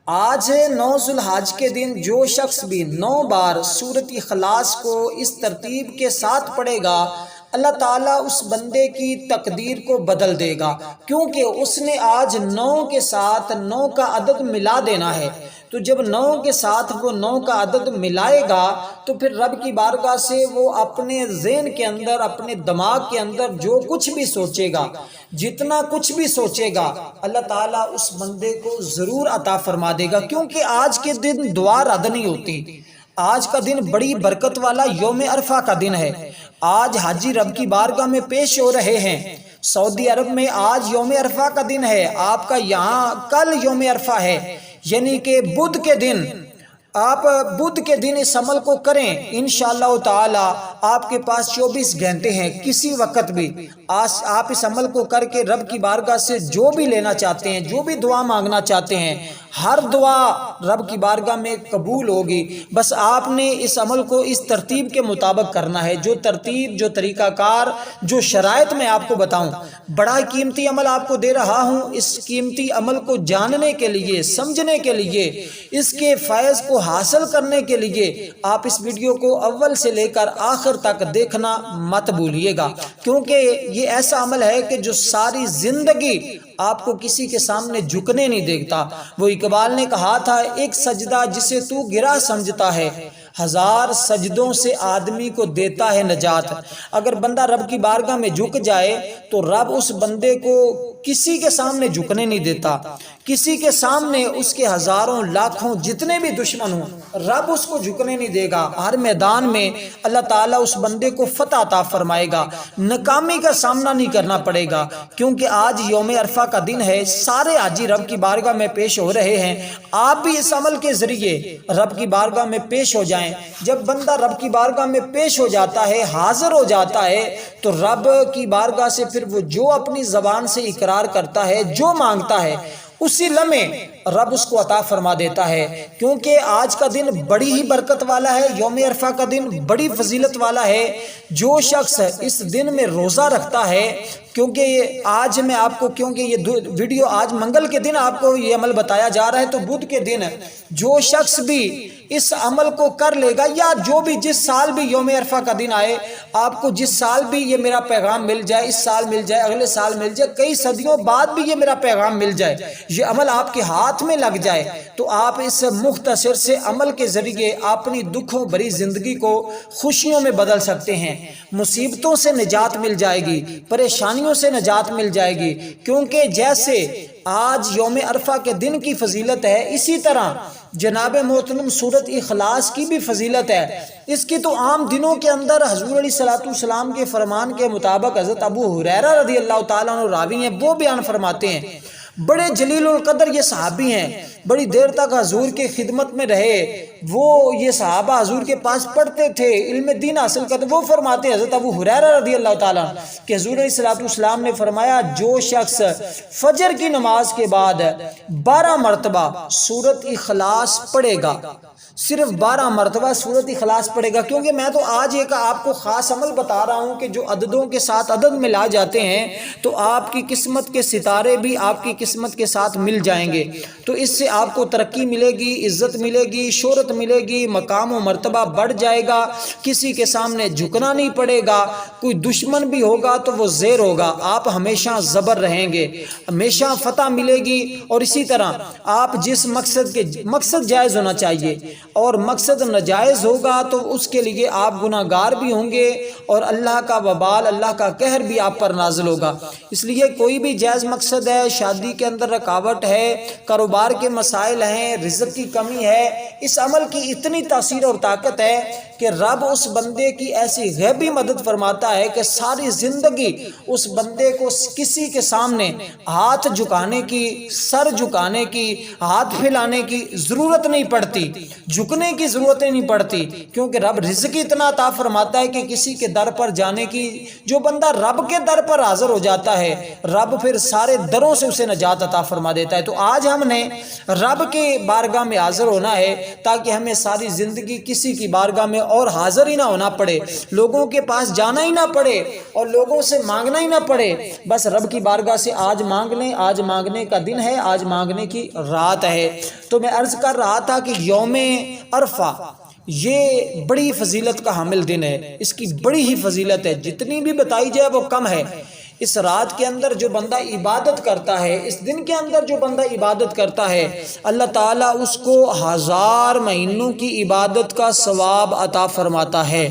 آج ہے 9 ذوالحج کے دن جو شخص بھی 9 بار سورۃ اخلاص کو اس ترتیب کے ساتھ پڑھے گا اللہ تعالیٰ اس بندے کی تقدیر کو بدل دے گا، کیونکہ اس نے آج 9 کے ساتھ 9 کا عدد ملا دینا ہے۔ تو جب 9 کے ساتھ وہ 9 کا عدد ملائے گا تو پھر رب کی بارگاہ سے وہ اپنے ذہن کے اندر، اپنے دماغ کے اندر جو کچھ بھی سوچے گا، جتنا کچھ بھی سوچے گا، اللہ تعالیٰ اس بندے کو ضرور عطا فرما دے گا، کیونکہ آج کے دن دعا رد نہیں ہوتی۔ آج کا دن بڑی برکت والا یوم عرفہ کا دن ہے۔ آج حاجی رب کی بارگاہ میں پیش ہو رہے ہیں۔ سعودی عرب میں آج یوم عرفہ کا دن ہے، آپ کا یہاں کل یوم عرفہ ہے، یعنی کہ بدھ کے دن۔ آپ بدھ کے دن اس عمل کو کریں، انشاءاللہ تعالی آپ کے پاس 24 گھنٹے ہیں، کسی وقت بھی آپ اس عمل کو کر کے رب کی بارگاہ سے جو بھی لینا چاہتے ہیں، جو بھی دعا مانگنا چاہتے ہیں، ہر دعا رب کی بارگاہ میں قبول ہوگی۔ بس آپ نے اس عمل کو اس ترتیب کے مطابق کرنا ہے، جو ترتیب، جو طریقہ کار، جو شرائط میں آپ کو بتاؤں۔ بڑا قیمتی عمل آپ کو دے رہا ہوں، اس قیمتی عمل کو جاننے کے لیے، سمجھنے کے لیے، اس کے فیض کو حاصل کرنے کے لیے آپ اس ویڈیو کو اول سے لے کر آخر تک دیکھنا مت بھولیے گا، کیونکہ یہ ایسا عمل ہے کہ جو ساری زندگی آپ کو کسی کے سامنے جھکنے نہیں دیتا۔ وہ اقبال نے کہا تھا، ایک سجدہ جسے تو گرا سمجھتا ہے، 1000 سجدوں سے آدمی کو دیتا ہے نجات۔ اگر بندہ رب کی بارگاہ میں جھک جائے تو رب اس بندے کو کسی کے سامنے جھکنے نہیں دیتا، کسی کے سامنے اس کے ہزاروں لاکھوں جتنے بھی دشمن ہوں، رب اس کو جھکنے نہیں دے گا۔ ہر میدان میں اللہ تعالیٰ اس بندے کو فتح عطا فرمائے گا، ناکامی کا سامنا نہیں کرنا پڑے گا، کیونکہ آج یوم عرفہ کا دن ہے۔ سارے حاجی رب کی بارگاہ میں پیش ہو رہے ہیں، آپ بھی اس عمل کے ذریعے رب کی بارگاہ میں پیش ہو جائیں۔ جب بندہ رب کی بارگاہ میں پیش ہو جاتا ہے، حاضر ہو جاتا ہے، تو رب کی بارگاہ سے پھر وہ جو اپنی زبان سے اقرار کرتا ہے، جو مانگتا ہے، اسی لمحے رب اس کو عطا فرما دیتا ہے۔ کیونکہ آج کا دن بڑی ہی برکت والا ہے، یوم عرفہ کا دن بڑی فضیلت والا ہے۔ جو شخص اس دن میں روزہ رکھتا ہے، کیونکہ آج میں آپ کو، کیونکہ یہ ویڈیو آج منگل کے دن آپ کو یہ عمل بتایا جا رہا ہے، تو بدھ کے دن جو شخص بھی اس عمل کو کر لے گا، یا جو بھی جس سال بھی یوم عرفہ کا دن آئے، آپ کو جس سال بھی یہ میرا پیغام مل جائے، اس سال مل جائے، اگلے سال مل جائے، کئی صدیوں بعد بھی یہ میرا پیغام مل جائے، یہ عمل آپ کے ہاتھ میں لگ جائے، تو آپ اس مختصر سے عمل کے ذریعے اپنی دکھوں بھری زندگی کو خوشیوں میں بدل سکتے ہیں۔ مصیبتوں سے نجات مل جائے گی، پریشانیوں سے نجات مل جائے گی، کیونکہ جیسے آج یوم عرفہ کے دن کی فضیلت ہے، اسی طرح جناب محترم سورۃ اخلاص کی بھی فضیلت ہے۔ اس کی تو عام دنوں کے اندر حضور علیہ الصلوۃ والسلام کے فرمان کے مطابق حضرت ابو ہریرہ رضی اللہ تعالیٰ عنہ راوی ہیں، وہ بیان فرماتے ہیں، بڑے جلیل القدر یہ صحابی ہیں، بڑی دیر تک حضور کے خدمت میں رہے، وہ یہ صحابہ حضور کے پاس پڑھتے تھے، علم دین حاصل کرتے۔ وہ فرماتے ہیں حضرت ابو ہریرہ رضی اللہ تعالیٰ عنہ کہ حضور علیہ الصلوۃ والسلام نے فرمایا، جو شخص فجر کی نماز کے بعد 12 مرتبہ سورۃ اخلاص پڑھے گا، صرف 12 مرتبہ سورۃ اخلاص پڑھے گا، کیونکہ میں تو آج ایک آپ کو خاص عمل بتا رہا ہوں کہ جو عددوں کے ساتھ عدد ملا جاتے ہیں تو آپ کی قسمت کے ستارے بھی آپ کی قسمت کے ساتھ مل جائیں گے، تو اس سے آپ کو ترقی ملے گی، عزت ملے گی، شہرت ملے گی، مقام و مرتبہ بڑھ جائے گا، کسی کے سامنے جھکنا نہیں پڑے گا، کوئی دشمن بھی ہوگا تو وہ زیر ہوگا، آپ ہمیشہ زبر رہیں گے، ہمیشہ فتح ملے گی۔ اور اسی طرح آپ جس مقصد جائز ہونا چاہیے اور مقصد ناجائز ہوگا تو اس کے لیے آپ گناہ گار بھی ہوں گے، اور اللہ کا وبال، اللہ کا قہر بھی آپ پر نازل ہوگا۔ اس لیے کوئی بھی جائز مقصد ہے، شادی کے اندر رکاوٹ ہے، کاروبار کے مسائل ہیں، رزق کی کمی ہے، اس عمل کی اتنی تاثیر اور طاقت ہے کہ رب اس بندے کی ایسی غیبی مدد فرماتا ہے کہ ساری زندگی اس بندے کو کسی کے سامنے ہاتھ جھکانے کی، سر جھکانے کی، ہاتھ پھیلانے کی ضرورت نہیں پڑتی، جھکنے کی ضرورت نہیں پڑتی، کیونکہ رب رزق اتنا عطا فرماتا ہے کہ کسی کے در پر جانے کی، جو بندہ رب کے در پر حاضر ہو جاتا ہے، رب پھر سارے دروں سے اسے نجات عطا فرما دیتا ہے۔ تو آج ہم نے رب کے بارگاہ میں حاضر ہونا ہے تاکہ ہمیں ساری زندگی کسی کی بارگاہ میں اور حاضر ہی نہ ہونا پڑے، لوگوں کے پاس جانا ہی نہ پڑے اور لوگوں سے مانگنا ہی نہ پڑے، بس رب کی بارگاہ سے آج مانگ لیں۔ آج مانگنے کا دن ہے، آج مانگنے کی رات ہے۔ تو میں عرض کر رہا تھا کہ یوم عرفہ یہ بڑی فضیلت کا حامل دن ہے، اس کی بڑی ہی فضیلت ہے، جتنی بھی بتائی جائے وہ کم ہے۔ اس رات کے اندر جو بندہ عبادت کرتا ہے، اس دن کے اندر جو بندہ عبادت کرتا ہے، اللہ تعالیٰ اس کو 1000 مہینوں کی عبادت کا ثواب عطا فرماتا ہے۔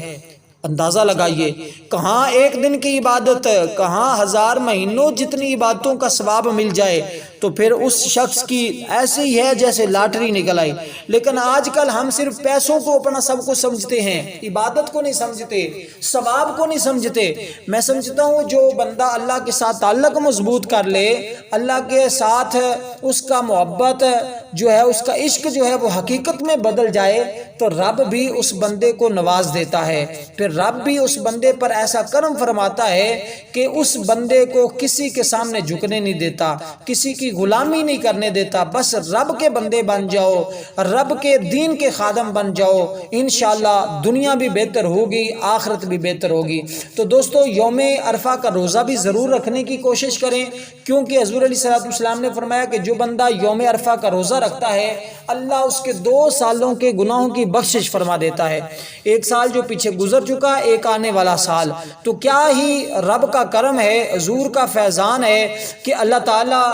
اندازہ لگائیے، کہاں ایک دن کی عبادت، کہاں 1000 مہینوں جتنی عبادتوں کا ثواب مل جائے، تو پھر اس شخص کی ایسے ہی ہے جیسے لاٹری نکل آئی۔ لیکن آج کل ہم صرف پیسوں کو اپنا سب کو سمجھتے ہیں، عبادت کو نہیں سمجھتے، ثواب کو نہیں سمجھتے۔ میں سمجھتا ہوں جو بندہ اللہ کے ساتھ تعلق مضبوط کر لے، اللہ کے ساتھ اس کا محبت جو ہے، اس کا عشق جو ہے وہ حقیقت میں بدل جائے، تو رب بھی اس بندے کو نواز دیتا ہے، پھر رب بھی اس بندے پر ایسا کرم فرماتا ہے کہ اس بندے کو کسی کے سامنے جھکنے نہیں دیتا، کسی کی غلامی نہیں کرنے دیتا۔ بس رب کے بندے بن جاؤ، رب کے دین کے خادم بن جاؤ، انشاءاللہ دنیا بھی بہتر ہوگی، آخرت بھی بہتر ہوگی۔ تو دوستو، یوم عرفہ کا روزہ بھی ضرور رکھنے کی کوشش کریں، کیونکہ حضور علیہ السلام نے فرمایا کہ جو بندہ یوم عرفہ کا روزہ رکھتا ہے، اللہ اس کے 2 سالوں کے گناہوں کی بخشش فرما دیتا ہے۔ 1 سال جو پیچھے گزر چکا، ایک آنے والا سال، تو کیا ہی رب کا کرم ہے، حضور کا فیضان ہے کہ اللہ تعالیٰ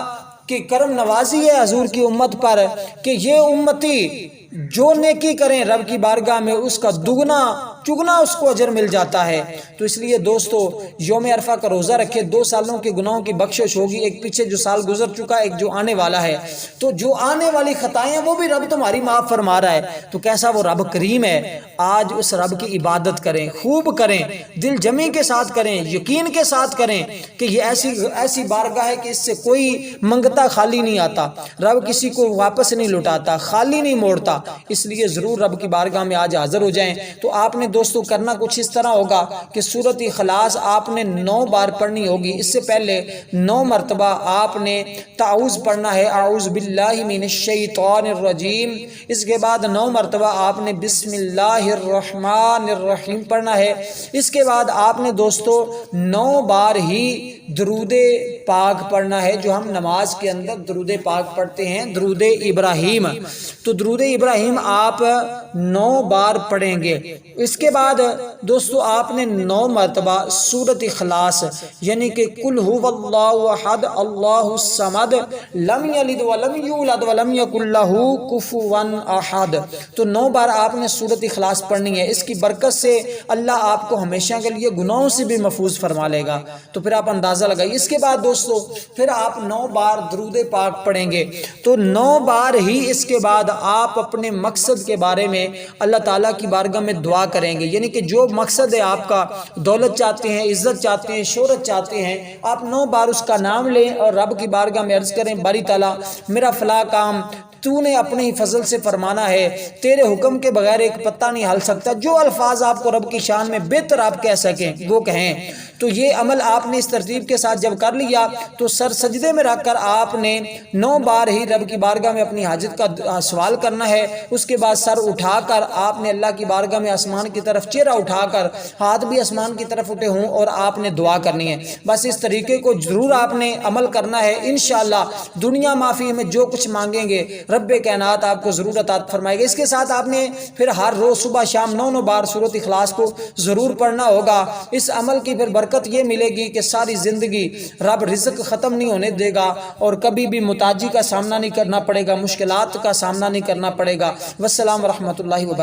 کی کرم نوازی ہے حضور کی امت پر کہ یہ امتی جو نیکی کریں رب کی بارگاہ میں اس کا دگنا چگنا اس کو اجر مل جاتا ہے۔ تو اس لیے دوستو، یوم عرفہ کا روزہ رکھے، 2 سالوں کے گناہوں کی بخشش ہوگی، ایک پیچھے جو سال گزر چکا، ایک جو آنے والا ہے۔ تو جو آنے والی خطائیں وہ بھی رب تمہاری معاف فرما رہا ہے، تو کیسا وہ رب کریم ہے۔ آج اس رب کی عبادت کریں، خوب کریں، دل جمی کے ساتھ کریں، یقین کے ساتھ کریں کہ یہ ایسی بارگاہ ہے کہ اس سے کوئی منگتا خالی نہیں آتا، رب کسی کو واپس نہیں لوٹاتا، خالی نہیں موڑتا۔ اس لیے ضرور رب کی بارگاہ میں آج حاضر ہو جائیں۔ تو آپ نے دوستو کرنا کچھ اس طرح ہوگا کہ سورۃ اخلاص آپ نے 9 بار پڑھنی ہوگی۔ اس سے پہلے 9 مرتبہ آپ نے تعوذ پڑھنا ہے، اعوذ باللہ من الشیطان الرجیم۔ اس کے بعد 9 مرتبہ آپ نے بسم اللہ الرحمن الرحیم پڑھنا ہے۔ اس کے بعد آپ نے دوستو 9 بار ہی درود پاک پڑھنا ہے، جو ہم نماز کے اندر درود پاک پڑھتے ہیں، درود ابراہیم۔ تو درود ابراہیم آپ 9 بار پڑھیں گے۔ اس کے بعد دوستو آپ نے 9 مرتبہ سورۃ اخلاص یعنی کہ قل هو اللہ احد اللہ الصمد لم یلد ولم یولد ولم یکن لہ کفوا احد، تو 9 بار آپ نے سورۃ اخلاص پڑھنی ہے۔ اس کی برکت سے اللہ آپ کو ہمیشہ کے لیے گناہوں سے بھی محفوظ فرما لے گا۔ تو پھر آپ اندازہ لگائیے۔ اس کے بعد دوستو پھر آپ 9 بار درود پاک پڑھیں گے۔ تو 9 بار ہی اس کے بعد آپ اپنے مقصد کے بارے میں اللہ تعالیٰ کی بارگاہ میں دعا کریں گے، یعنی کہ جو مقصد ہے آپ کا، دولت چاہتے ہیں، عزت چاہتے ہیں، شہرت چاہتے ہیں، آپ 9 بار اس کا نام لیں اور رب کی بارگاہ میں عرض کریں، باری تعالیٰ میرا فلاں کام تو نے اپنے ہی فضل سے فرمانا ہے، تیرے حکم کے بغیر ایک پتہ نہیں ہل سکتا۔ جو الفاظ آپ کو رب کی شان میں بہتر آپ کہہ سکیں وہ کہیں۔ تو یہ عمل آپ نے اس ترتیب کے ساتھ جب کر لیا تو سر سجدے میں رکھ کر آپ نے 9 بار ہی رب کی بارگاہ میں اپنی حاجت کا سوال کرنا ہے۔ اس کے بعد سر اٹھا کر آپ نے اللہ کی بارگاہ میں آسمان کی طرف چہرہ اٹھا کر ہاتھ بھی آسمان کی طرف اٹھے ہوں اور آپ نے دعا کرنی ہے۔ بس اس طریقے کو ضرور آپ نے عمل کرنا ہے، انشاءاللہ دنیا معافی میں جو کچھ مانگیں گے رب کائنات آپ کو ضرور عطا فرمائے گا۔ اس کے ساتھ آپ نے پھر ہر روز صبح شام 9 بار سورۃ اخلاص کو ضرور پڑھنا ہوگا۔ اس عمل کی پھر برکت یہ ملے گی کہ ساری زندگی رب رزق ختم نہیں ہونے دے گا اور کبھی بھی محتاجی کا سامنا نہیں کرنا پڑے گا، مشکلات کا سامنا نہیں کرنا پڑے گا۔ والسلام ورحمۃ اللہ وبرکاتہ۔